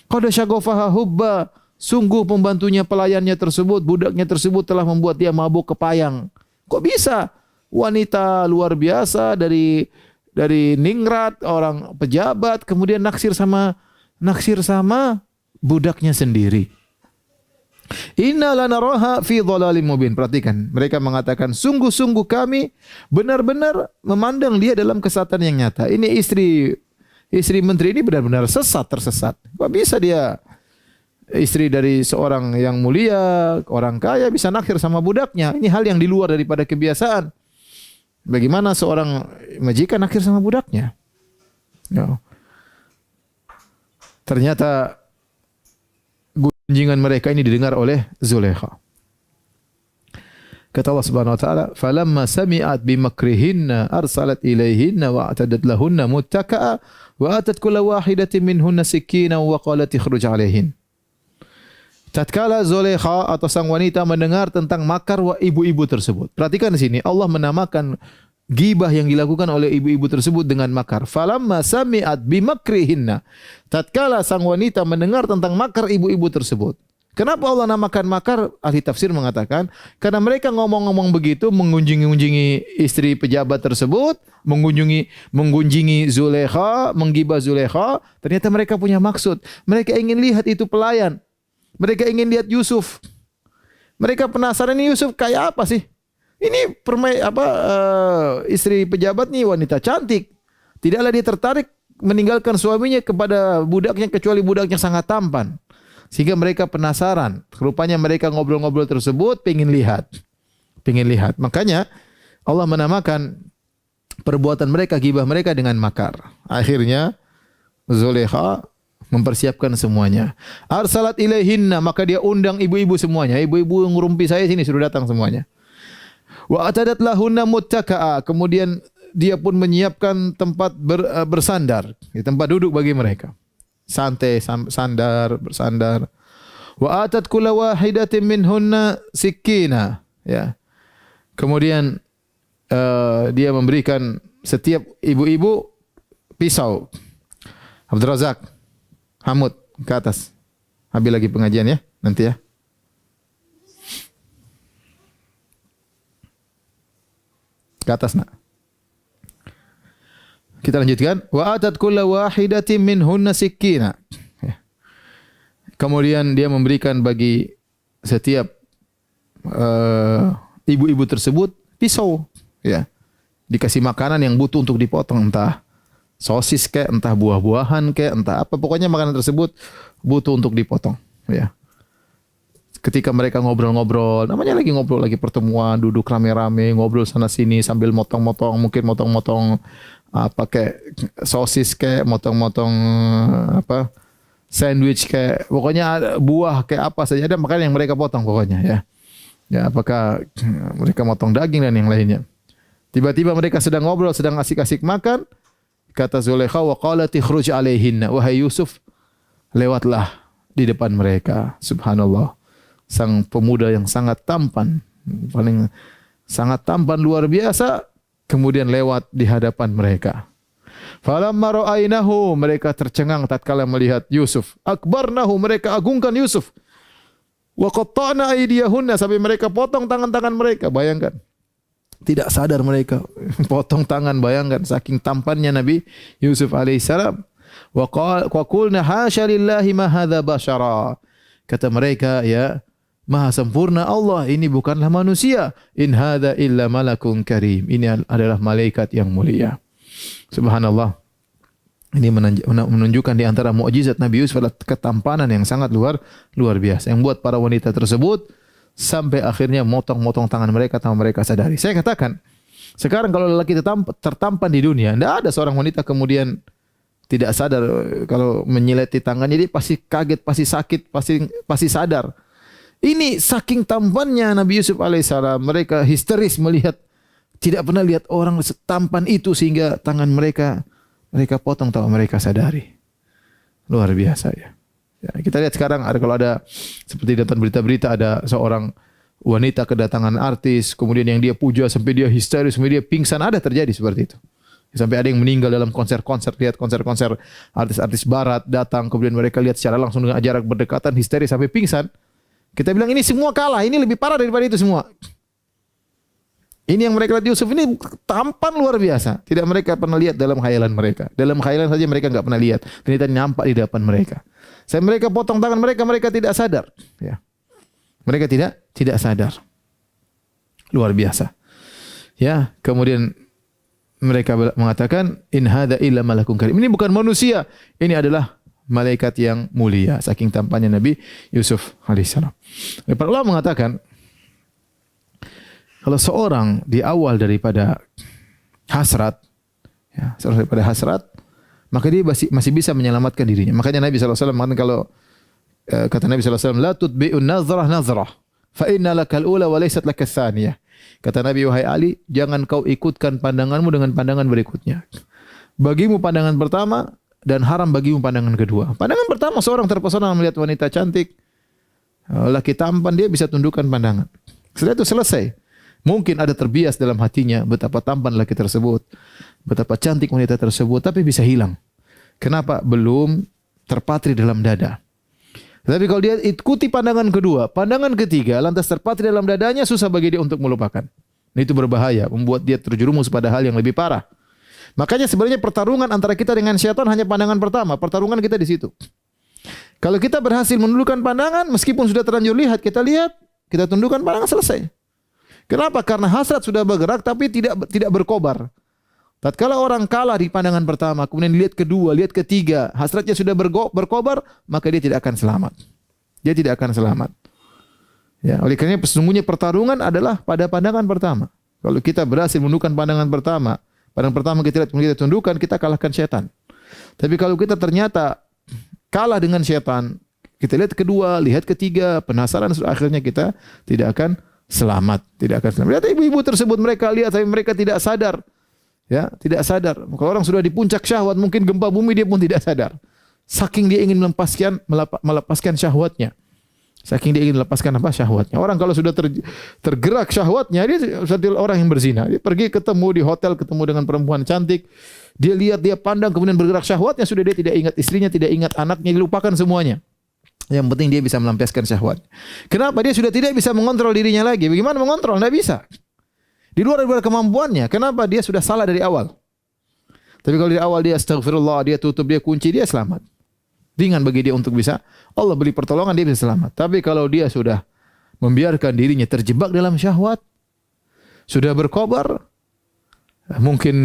Qad syaghafaha hubba. Sungguh pembantunya, pelayannya tersebut, budaknya tersebut telah membuat dia mabuk kepayang. Kok bisa? Wanita luar biasa dari ningrat, orang pejabat, kemudian naksir sama budaknya sendiri. Inna lanaraha fi dhalalim mubin. Perhatikan, mereka mengatakan sungguh-sungguh kami benar-benar memandang dia dalam kesesatan yang nyata. Ini istri menteri ini benar-benar tersesat. Kok bisa dia istri dari seorang yang mulia, orang kaya bisa naksir sama budaknya? Ini hal yang di luar daripada kebiasaan. Bagaimana seorang majikan naksir sama budaknya? No. Ternyata gunjingan mereka ini didengar oleh Zulaikha. Kata Allah Subhanahu wa taala, "Falamma sami'at bimakrihinna arsalat ilaihinna wa atadat lahunna muttaka'a wa atat kulla wahidatin minhunna sikina wa qalat ikhruj 'alaihin." Tatkala Zulekha atau sang wanita mendengar tentang makar ibu-ibu tersebut. Perhatikan di sini Allah menamakan gibah yang dilakukan oleh ibu-ibu tersebut dengan makar. Falamma sami'at bimakrihinna. Tatkala sang wanita mendengar tentang makar ibu-ibu tersebut. Kenapa Allah namakan makar? Ahli tafsir mengatakan karena mereka ngomong-ngomong begitu, mengunjungi istri pejabat tersebut, mengunjungi Zulekha, menggibah Zulekha, ternyata mereka punya maksud. Mereka ingin lihat itu pelayan. Mereka ingin lihat Yusuf. Mereka penasaran ini Yusuf kayak apa sih? Ini istri pejabat nih wanita cantik. Tidaklah dia tertarik meninggalkan suaminya kepada budaknya kecuali budaknya sangat tampan. Sehingga mereka penasaran. Rupanya mereka ngobrol-ngobrol tersebut pengen lihat. Makanya Allah menamakan perbuatan mereka, gibah mereka dengan makar. Akhirnya Zulekha mempersiapkan semuanya. Arsalat ilaihinna, maka dia undang ibu-ibu semuanya. Ibu-ibu yang ngerumpi saya sini suruh datang semuanya. Wa atadat lahunna muttaka'a, kemudian dia pun menyiapkan tempat bersandar, tempat duduk bagi mereka. Santai, bersandar. Wa atat kulla wahidatin minhunna sikkina, ya. Kemudian dia memberikan setiap ibu-ibu pisau. Abdul Razak, Hamud ke atas. Habis lagi pengajian ya, nanti ya. Ke atas nak. Kita lanjutkan. Wa atat kulla wahidatin minhunna sikkina. Kemudian dia memberikan bagi setiap ibu-ibu tersebut pisau, ya. Dikasih makanan yang butuh untuk dipotong, entah sosis kayak, entah buah-buahan kayak, entah apa, pokoknya makanan tersebut butuh untuk dipotong, ya. Ketika mereka ngobrol-ngobrol, namanya lagi ngobrol, lagi pertemuan, duduk rame-rame, ngobrol sana sini sambil motong-motong, mungkin motong-motong apa kayak sosis kayak, motong-motong apa sandwich kayak, pokoknya buah kayak apa saja ada makanan yang mereka potong pokoknya, ya. Ya, apakah mereka motong daging dan yang lainnya. Tiba-tiba mereka sedang ngobrol, sedang asik-asik makan. Kata Zulekha, wa qalat ikhruj alaihinna, wahai Yusuf, lewatlah di depan mereka. Subhanallah. Sang pemuda yang sangat tampan, paling sangat tampan luar biasa, kemudian lewat di hadapan mereka. Falamma ra'ainahu, mereka tercengang tatkala melihat Yusuf. Akbarnahu, mereka agungkan Yusuf. Wa qatta'na aydiyahunna, sampai mereka potong tangan-tangan mereka. Bayangkan. Tidak sadar mereka potong tangan, bayangkan saking tampannya Nabi Yusuf alaihissalam. Wa qulna hasya lillahi ma hadza bashara. Kata mereka, ya, maha sempurna Allah, ini bukanlah manusia. In hadza illa malakun karim. Ini adalah malaikat yang mulia. Subhanallah. Ini menunjukkan di antara mukjizat Nabi Yusuf adalah ketampanan yang sangat luar biasa yang buat para wanita tersebut sampai akhirnya motong-motong tangan mereka tanpa mereka sadari. Saya katakan, sekarang kalau lelaki tertampan di dunia, tidak ada seorang wanita kemudian tidak sadar kalau menyileti tangannya, dia pasti kaget, pasti sakit, pasti sadar. Ini saking tampannya Nabi Yusuf alaihissalam, mereka histeris melihat, tidak pernah lihat orang setampan itu sehingga tangan mereka potong tanpa mereka sadari. Luar biasa, ya. Ya, kita lihat sekarang kalau ada seperti dalam berita-berita ada seorang wanita kedatangan artis, kemudian yang dia puja sampai dia histeris, sampai dia pingsan, ada terjadi seperti itu. Sampai ada yang meninggal dalam konser-konser, lihat konser-konser artis-artis barat datang, kemudian mereka lihat secara langsung dengan jarak berdekatan, histeris sampai pingsan. Kita bilang ini semua kalah, ini lebih parah daripada itu semua. Ini yang mereka lihat Yusuf ini tampan luar biasa. Tidak mereka pernah lihat dalam khayalan mereka. Dalam khayalan saja mereka enggak pernah lihat. Ternyata nampak di depan mereka. Saya mereka potong tangan mereka tidak sadar. Ya. Mereka tidak sadar. Luar biasa. Ya, kemudian mereka mengatakan in hadza illa malakun karim. Ini bukan manusia, ini adalah malaikat yang mulia. Saking tampannya Nabi Yusuf alaihissalam. Para ulama mengatakan kalau seorang di awal daripada hasrat, ya, daripada hasrat, maka dia masih bisa menyelamatkan dirinya. Makanya Nabi SAW mengatakan kalau kata Nabi SAW, la tutbi'un nazrah, fa inna lakal ula wa laysat lakas tsaniyah. Kata Nabi, wahai Ali, jangan kau ikutkan pandanganmu dengan pandangan berikutnya. Bagimu pandangan pertama dan haram bagimu pandangan kedua. Pandangan pertama, seorang terpesona melihat wanita cantik, Laki tampan dia bisa tundukkan pandangan. Setelah itu selesai. Mungkin ada terbias dalam hatinya betapa tampan laki tersebut, betapa cantik wanita tersebut, tapi bisa hilang. Kenapa? Belum terpatri dalam dada. Tapi kalau dia ikuti pandangan kedua, pandangan ketiga, lantas terpatri dalam dadanya, susah bagi dia untuk melupakan. Nah, itu berbahaya, membuat dia terjerumus pada hal yang lebih parah. Makanya sebenarnya pertarungan antara kita dengan syaitan hanya pandangan pertama. Pertarungan kita di situ. Kalau kita berhasil menundukkan pandangan, meskipun sudah terlanjur lihat, kita tundukkan pandangan, selesai. Kenapa? Karena hasrat sudah bergerak tapi tidak berkobar. Tatkala orang kalah di pandangan pertama, kemudian lihat kedua, lihat ketiga, hasratnya sudah berkobar, maka dia tidak akan selamat. Dia tidak akan selamat. Ya, oleh karena sesungguhnya pertarungan adalah pada pandangan pertama. Kalau kita berhasil menundukkan pandangan pertama kita lihat, kemudian kita tundukkan, kita kalahkan setan. Tapi kalau kita ternyata kalah dengan setan, kita lihat kedua, lihat ketiga, penasaran, akhirnya kita tidak akan selamat, tidak akan selamat. Lihat ibu-ibu tersebut, mereka lihat tapi mereka tidak sadar. Ya, tidak sadar. Kalau orang sudah di puncak syahwat, mungkin gempa bumi dia pun tidak sadar. Saking dia ingin melepaskan syahwatnya. Saking dia ingin melepaskan syahwatnya. Orang kalau sudah tergerak syahwatnya, dia seperti orang yang berzina. Dia pergi ketemu di hotel, ketemu dengan perempuan cantik. Dia lihat, dia pandang, kemudian bergerak syahwatnya, sudah dia tidak ingat istrinya, tidak ingat anaknya, dilupakan semuanya. Yang penting dia bisa melampiaskan syahwat. Kenapa? Dia sudah tidak bisa mengontrol dirinya lagi. Bagaimana mengontrol? Tidak bisa. Di luar kemampuannya. Kenapa? Dia sudah salah dari awal. Tapi kalau dari awal dia astagfirullah, dia tutup, dia kunci, dia selamat. Ringan bagi dia untuk bisa Allah beri pertolongan, dia bisa selamat. Tapi kalau dia sudah membiarkan dirinya terjebak dalam syahwat, sudah berkobar, mungkin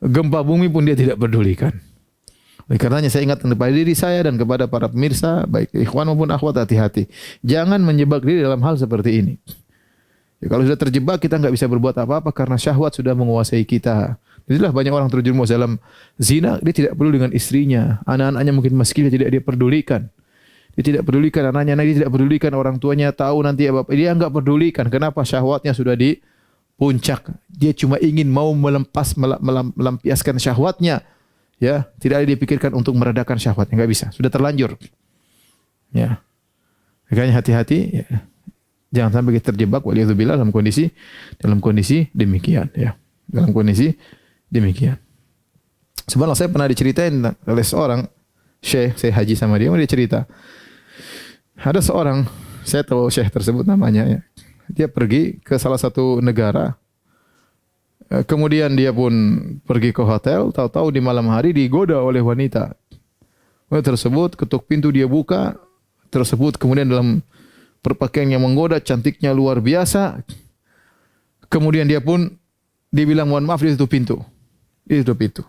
gempa bumi pun dia tidak pedulikan. Oleh karenanya saya ingatkan kepada diri saya dan kepada para pemirsa, baik ikhwan maupun akhwat, hati-hati. Jangan menjebak diri dalam hal seperti ini. Ya, kalau sudah terjebak, kita enggak bisa berbuat apa-apa karena syahwat sudah menguasai kita. Itulah banyak orang terjerumus dalam zina, dia tidak peduli dengan istrinya, anak-anaknya mungkin miskin, tidak dia pedulikan. Dia tidak pedulikan anaknya, dia tidak pedulikan orang tuanya tahu nanti apa, dia enggak pedulikan. Kenapa? Syahwatnya sudah di puncak. Dia cuma ingin mau melampiaskan syahwatnya. Ya, tidak ada dipikirkan untuk meredakan syahwatnya, enggak bisa, sudah terlanjur. Ya. Makanya hati-hati, ya. Jangan sampai kita terjebak waliyadzubillah dalam kondisi demikian, ya. Dalam kondisi demikian. Sebenarnya saya pernah diceritain oleh seorang syekh, saya haji sama dia cerita. Ada seorang, saya tahu syekh tersebut namanya, ya. Dia pergi ke salah satu negara. Kemudian dia pun pergi ke hotel, tahu-tahu di malam hari digoda oleh wanita. Wanita tersebut ketuk pintu, dia buka, tersebut kemudian dalam berpakaian yang menggoda, cantiknya luar biasa. Kemudian dia pun dibilang mohon maaf, dia tutup pintu. Dia tutup pintu.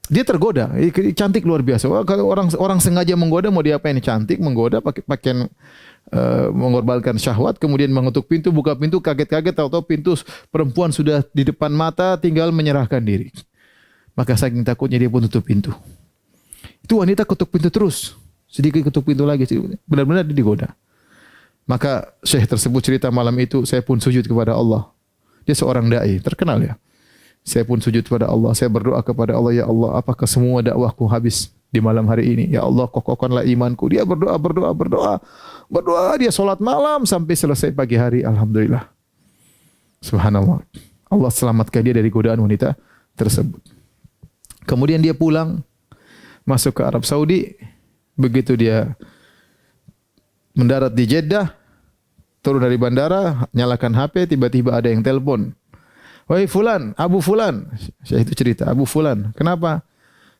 Dia tergoda, cantik luar biasa. Kalau orang sengaja menggoda, mau diapain? Cantik, menggoda, pakai pakaian mengorbankan syahwat, kemudian mengetuk pintu, buka pintu, kaget-kaget, tahu-tahu pintu perempuan sudah di depan mata, tinggal menyerahkan diri. Maka saking takutnya dia pun tutup pintu. Itu wanita ketuk pintu terus, sedikit ketuk pintu lagi, benar-benar dia digoda. Maka syekh tersebut cerita malam itu, saya pun sujud kepada Allah. Dia seorang dai, terkenal ya. Saya pun sujud kepada Allah, saya berdoa kepada Allah, ya Allah, apakah semua dakwahku habis di malam hari ini? Ya Allah, kokohkanlah imanku. Dia berdoa, dia salat malam sampai selesai pagi hari. Alhamdulillah. Subhanallah. Allah selamatkan dia dari godaan wanita tersebut. Kemudian dia pulang, masuk ke Arab Saudi. Begitu dia mendarat di Jeddah, turun dari bandara, nyalakan HP, tiba-tiba ada yang telepon. Wahai Fulan, Abu Fulan. Saya itu cerita, Abu Fulan. Kenapa?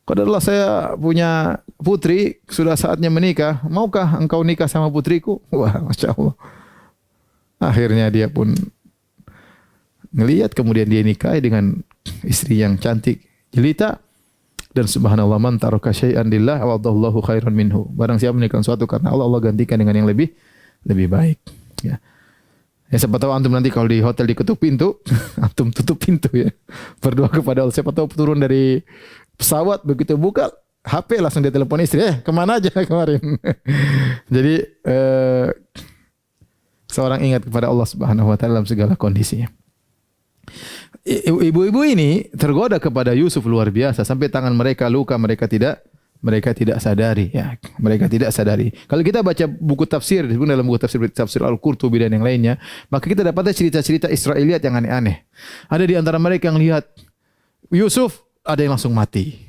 Qadarullah, saya punya putri, sudah saatnya menikah. Maukah engkau nikah sama putriku? Wah, Masya Allah. Akhirnya dia pun ngelihat, kemudian dia nikah dengan istri yang cantik jelita. Dan subhanallah, man taraka syai'an lillah awadallahu khairan minhu. Barang siapa menikah sesuatu karena Allah, Allah gantikan dengan yang lebih baik. Ya. Ya, siapa tahu antum nanti kalau di hotel diketuk pintu, antum tutup pintu ya. Berdoa kepada Allah. Siapa tahu turun dari pesawat, begitu buka HP langsung dia telepon istri, kemana aja kemarin. Jadi seorang ingat kepada Allah Subhanahu wa taala dalam segala kondisinya. Ibu-ibu ini tergoda kepada Yusuf luar biasa sampai tangan mereka luka, mereka tidak mereka tidak sadari, ya. Mereka tidak sadari. Kalau kita baca buku tafsir, disebut dalam buku tafsir tafsir Al-Qurtubi dan yang lainnya, maka kita dapatnya cerita-cerita Israiliyat yang aneh-aneh. Ada di antara mereka yang lihat Yusuf, ada yang langsung mati.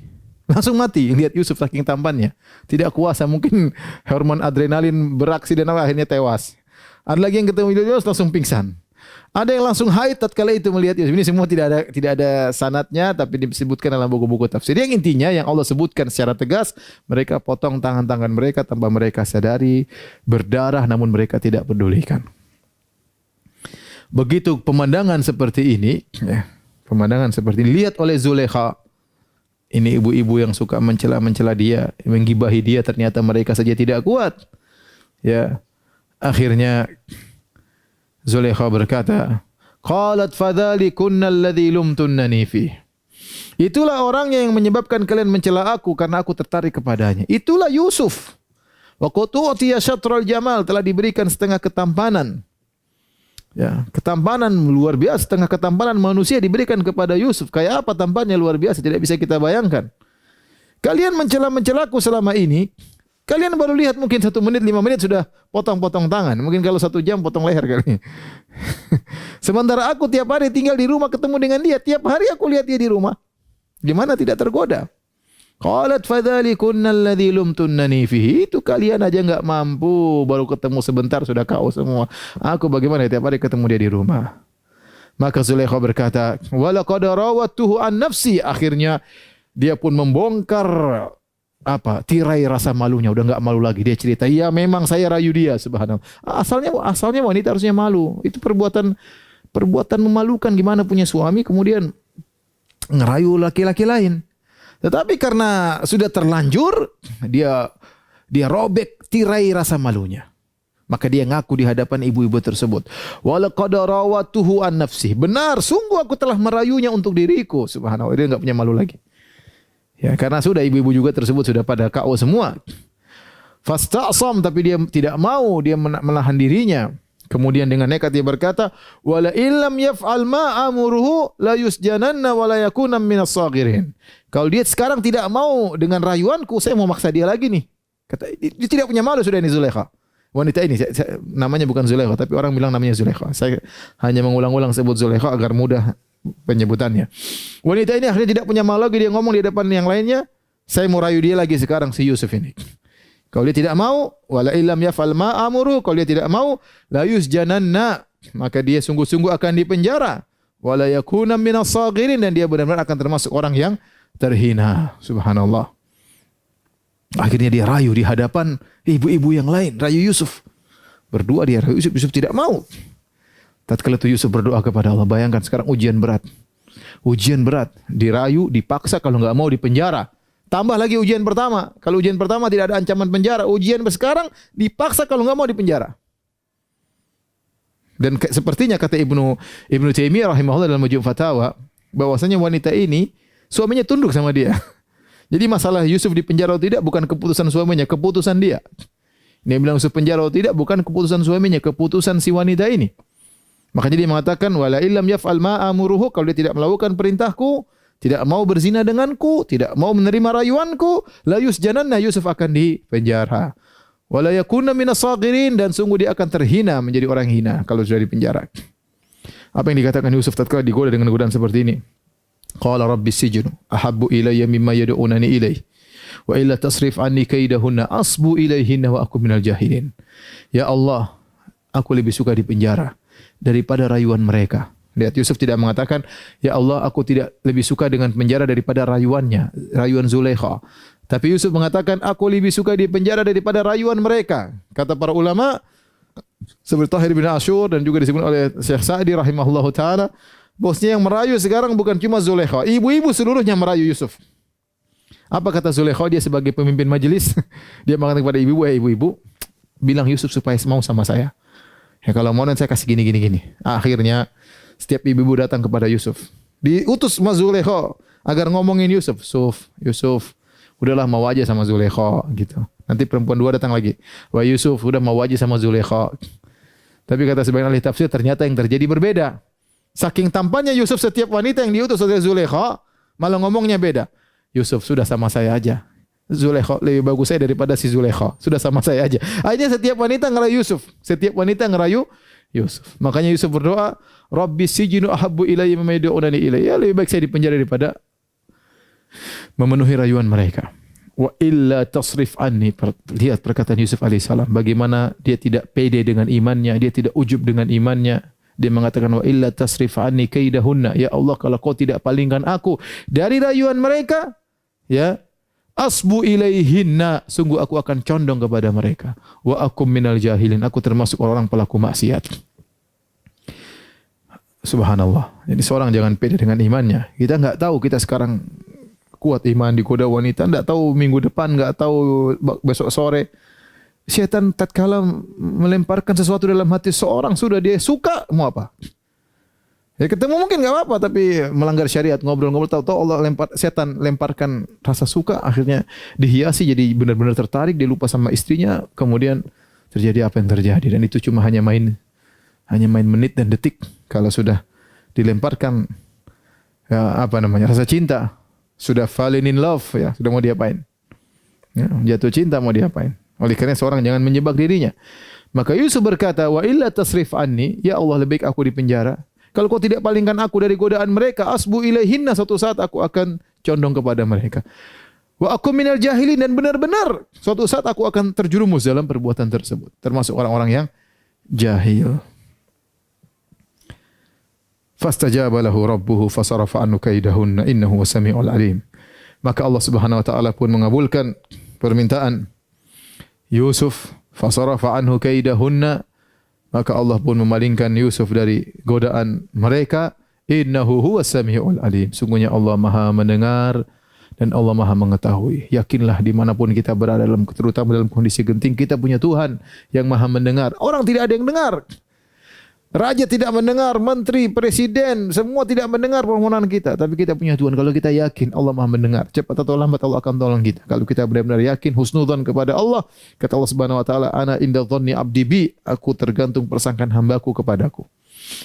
Langsung mati lihat Yusuf saking tampannya. Tidak kuasa, mungkin hormon adrenalin beraksi dan akhirnya tewas. Ada lagi yang ketemu Yusuf langsung pingsan. Ada yang langsung haid tatkala itu melihat Yusuf. Ini semua tidak ada sanadnya, tapi disebutkan dalam buku-buku tafsir. Yang intinya yang Allah sebutkan secara tegas, mereka potong tangan-tangan mereka tanpa mereka sadari, berdarah namun mereka tidak pedulikan. Begitu pemandangan seperti ini, ya, pemandangan seperti ini lihat oleh Zulaikha. Ini ibu-ibu yang suka mencela-mencela dia, menggibahi dia, ternyata mereka saja tidak kuat. Ya. Akhirnya Zulaikha berkata, "Qalat fadzalikunna alladzi lumtunnani fi." Itulah orangnya yang menyebabkan kalian mencela aku karena aku tertarik kepadanya. Itulah Yusuf. Wa qad utiya syatral jamal, telah diberikan setengah ketampanan. Ya, ketampanan luar biasa, setengah ketampanan manusia diberikan kepada Yusuf. Kayak apa tampannya luar biasa, tidak bisa kita bayangkan. Kalian mencela-mencelaku selama ini. Kalian baru lihat mungkin 1 menit, 5 menit sudah potong-potong tangan. Mungkin kalau 1 jam potong leher kali. Sementara aku tiap hari tinggal di rumah ketemu dengan dia. Tiap hari aku lihat dia di rumah. Gimana tidak tergoda? Qalat fadzalikunna alladzi lumtunnani fihi. Itu kalian aja enggak mampu, baru ketemu sebentar sudah KO semua. Aku bagaimana tiap hari ketemu dia di rumah? Maka Zulaikha berkata, "Wa laqad rawattuhu an nafsi." Akhirnya dia pun membongkar tirai rasa malunya, udah enggak malu lagi. Dia cerita, "Iya, memang saya rayu dia." Subhanallah. Asalnya wanita harusnya malu. Itu perbuatan memalukan, gimana punya suami kemudian ngerayu laki-laki lain. Tetapi karena sudah terlanjur, dia robek tirai rasa malunya. Maka dia ngaku di hadapan ibu-ibu tersebut. Walaqad rawatuhu an nafsi. Benar, sungguh aku telah merayunya untuk diriku. Subhanallah, dia enggak punya malu lagi. Ya, karena sudah ibu-ibu juga tersebut sudah pada KO semua. Fasta'sam, tapi dia tidak mau, dia menahan dirinya. Kemudian dengan nekat dia berkata, "Wala illam yaf'al ma amuruhu la yusjananna wa la yakuna minas saghirin." Kalau dia sekarang tidak mau dengan rayuanku, saya mau maksa dia lagi nih. Kata dia tidak punya malu sudah ini Zulaikha. Wanita ini namanya bukan Zulaikha, tapi orang bilang namanya Zulaikha. Saya hanya mengulang-ulang sebut Zulaikha agar mudah penyebutannya. Wanita ini akhirnya tidak punya malu lagi, dia ngomong di depan yang lainnya, "Saya mau rayu dia lagi sekarang si Yusuf ini." Kalau dia tidak mau, wala illam yaf'al ma amuru, kalau dia tidak mau, la yusjananna, maka dia sungguh-sungguh akan dipenjara. Wala yakuna minas saghirin, dan dia benar-benar akan termasuk orang yang terhina. Subhanallah. Akhirnya dia rayu di hadapan ibu-ibu yang lain, rayu Yusuf. Berdua dia rayu Yusuf, Yusuf tidak mau. Tatkala itu Yusuf berdoa kepada Allah, bayangkan sekarang ujian berat. Ujian berat, dirayu, dipaksa, kalau enggak mau dipenjara. Tambah lagi ujian pertama. Kalau ujian pertama tidak ada ancaman penjara, ujian sekarang dipaksa kalau enggak mau dipenjara. Dan sepertinya kata Ibnu Taimiyah rahimahullah dalam Majmu' Fatawa, bahwasanya wanita ini suaminya tunduk sama dia. Jadi masalah Yusuf dipenjara atau tidak bukan keputusan suaminya, keputusan dia. Dia bilang Yusuf penjara atau tidak bukan keputusan suaminya, keputusan si wanita ini. Makanya dia mengatakan wala illam yaf'al ma amuruhu, kalau dia tidak melakukan perintahku, tidak mau berzina denganku, tidak mau menerima rayuanku, la yusjananna, Yusuf akan dipenjara. Wala yakuna minas saghirin, dan sungguh dia akan terhina, menjadi orang hina kalau sudah dipenjara. Apa yang dikatakan Yusuf tatkala digoda dengan godaan seperti ini? Qala rabbis sijnu ahabbu ilayya mimma yad'unani ilayhi wa illa tasrif anni kaidahunna asbu ilayhinna wa aku minal jahilin. Ya Allah, aku lebih suka di penjara daripada rayuan mereka. Lihat, Yusuf tidak mengatakan, "Ya Allah, aku tidak lebih suka dengan penjara daripada rayuannya, rayuan Zulaikha." Tapi Yusuf mengatakan, "Aku lebih suka di penjara daripada rayuan mereka." Kata para ulama seperti Tahir bin Ashur dan juga disebut oleh Syekh Sa'di rahimahullahu taala, bosnya yang merayu sekarang bukan cuma Zulaikha, ibu-ibu seluruhnya merayu Yusuf. Apa kata Zulaikha? Dia sebagai pemimpin majelis, dia mengatakan kepada ibu-ibu, ibu-ibu, bilang Yusuf supaya mau sama saya. Ya kalau mau nanti saya kasih gini. Akhirnya setiap ibu-ibu datang kepada Yusuf. Diutus sama Zulaikha agar ngomongin Yusuf. Yusuf, udahlah mau aja sama Zulaikha gitu. Nanti perempuan dua datang lagi. Wah Yusuf, udah mau aja sama Zulaikha. Tapi kata sebagian ahli tafsir, ternyata yang terjadi berbeda. Saking tampannya Yusuf, setiap wanita yang diutus oleh Zulaikha malah ngomongnya beda. Yusuf, sudah sama saya aja. Zulaikha lebih bagus saya daripada si Zulaikha. Sudah sama saya aja. Akhirnya setiap wanita ngerayu Yusuf. Setiap wanita ngerayu Yusuf. Makanya Yusuf berdoa, Rabbi sijinu ahabbu ilayya mimma yad'unani ilayya. Ya, lebih baik saya di penjara daripada memenuhi rayuan mereka. Wa illa tasrif anni. Lihat perkataan Yusuf alaihissalam. Bagaimana dia tidak pede dengan imannya. Dia tidak ujub dengan imannya. Dia mengatakan, wa illa tasrif anni kaidahunna. Ya Allah, kalau kau tidak palingkan aku dari rayuan mereka, ya, asbu ilaihinna, sungguh aku akan condong kepada mereka. Wa akum minal jahilin, aku termasuk orang pelaku maksiat. Subhanallah. Jadi seorang jangan pede dengan imannya. Kita enggak tahu kita sekarang kuat iman digoda wanita, enggak tahu minggu depan, enggak tahu besok sore. Syaitan tatkala melemparkan sesuatu dalam hati seorang, sudah dia suka mau apa? Ya ketemu mungkin enggak apa-apa, tapi melanggar syariat, ngobrol-ngobrol tahu-tahu Allah setan lemparkan rasa suka, akhirnya dihiasi jadi benar-benar tertarik, dia lupa sama istrinya, kemudian terjadi apa yang terjadi, dan itu cuma hanya main menit dan detik. Kalau sudah dilemparkan ya, rasa cinta, sudah falling in love, ya sudah mau diapain? Ya, jatuh cinta mau diapain? Oleh karena seorang jangan menjebak dirinya. Maka Yusuf berkata, wa illa tasrif anni, ya Allah lebih baik aku di penjara. Kalau kau tidak palingkan aku dari godaan mereka, asbu ilaihinna, suatu saat aku akan condong kepada mereka. Wa aku minal jahilin, dan benar-benar suatu saat aku akan terjerumus dalam perbuatan tersebut. Termasuk orang-orang yang jahil. Fastajaba lahu rabbuhu fasarafa anhu kaidahunna innahu wasami'ul alim. Maka Allah Subhanahu wa taala pun mengabulkan permintaan Yusuf, fasarafa anhu kaidahunna, maka Allah pun memalingkan Yusuf dari godaan mereka. Innahu huwas samiul alim. Sungguhnya Allah Maha mendengar dan Allah Maha mengetahui. Yakinlah dimanapun kita berada, terutama dalam kondisi genting, kita punya Tuhan yang Maha mendengar. Orang tidak ada yang dengar. Raja tidak mendengar, menteri, presiden, semua tidak mendengar permohonan kita. Tapi kita punya Tuhan. Kalau kita yakin Allah Maha mendengar, cepat atau lambat Allah akan tolong kita. Kalau kita benar-benar yakin, husnudzon kepada Allah, kata Allah Subhanahu wa taala, ana inda dhanni abdi bi, aku tergantung persangkaan hambaku kepadaku.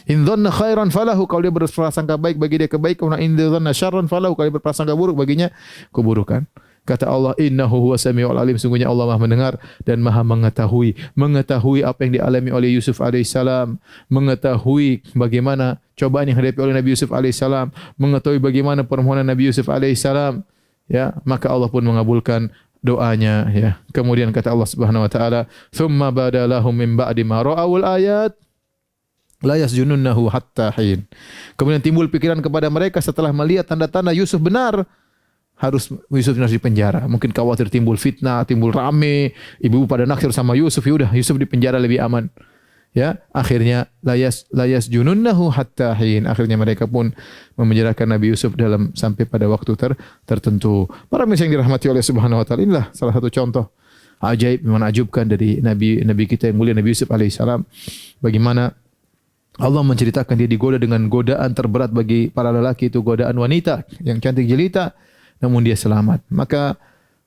In dhanna khairan falahu, kalau dia berprasangka baik bagi dia kebaikan, wa in dhanna syarran falahu, kalau dia berprasangka buruk baginya keburukan. Kata Allah, innahu huwas samiul alim, sungguhnya Allah Maha mendengar dan Maha mengetahui apa yang dialami oleh Yusuf alaihissalam, mengetahui bagaimana cobaan yang dihadapi oleh Nabi Yusuf alaihissalam, mengetahui bagaimana permohonan Nabi Yusuf alaihissalam, ya, maka Allah pun mengabulkan doanya, ya. Kemudian kata Allah Subhanahu wa taala, "Tsumma badalahum min ba'di ma ra'awul ayat la yasjununnahu hatta hin." Kemudian timbul pikiran kepada mereka setelah melihat tanda-tanda Yusuf benar, Yusuf harus dipenjara. Mungkin khawatir timbul fitnah, timbul rame, ibu-ibu pada naksir sama Yusuf, ya udah Yusuf dipenjara lebih aman. Ya, akhirnya layas jununnahu hatta hin. Akhirnya mereka pun memenjarakan Nabi Yusuf sampai pada waktu tertentu. Para yang dirahmati oleh Subhanahu wa taala, inilah salah satu contoh ajaib, menakjubkan dari nabi kita yang mulia Nabi Yusuf alaihissalam. Bagaimana Allah menceritakan dia digoda dengan godaan terberat bagi para lelaki, itu godaan wanita yang cantik jelita, namun dia selamat. Maka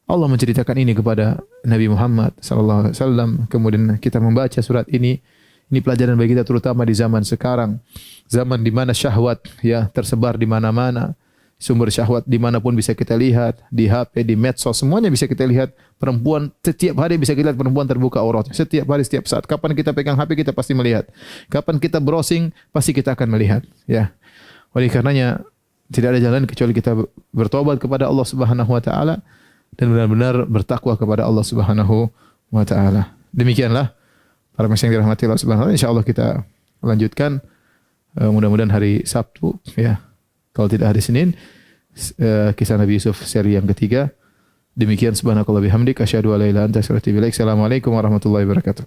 Allah menceritakan ini kepada Nabi Muhammad sallallahu alaihi wasallam. Kemudian kita membaca surat ini. Ini pelajaran bagi kita terutama di zaman sekarang. Zaman di mana syahwat ya tersebar di mana-mana. Sumber syahwat dimanapun bisa kita lihat, di HP, di medsos, semuanya bisa kita lihat. Perempuan setiap hari bisa kita lihat perempuan terbuka auratnya. Setiap hari, setiap saat. Kapan kita pegang HP kita pasti melihat. Kapan kita browsing pasti kita akan melihat. Ya. Oleh karenanya tidak ada jalan kecuali kita bertobat kepada Allah Subhanahu wa taala dan benar-benar bertakwa kepada Allah Subhanahu wa taala. Demikianlah para yang dirahmati Allah Subhanahu wa taala. Insyaallah kita lanjutkan mudah-mudahan hari Sabtu ya. Kalau tidak hari Senin kisah Nabi Yusuf seri yang ketiga. Demikian subhanakallah bihamdik asyhadu an la ilaha illa anta astaghfiruka wa atubu ilaik. Assalamualaikum warahmatullahi wabarakatuh.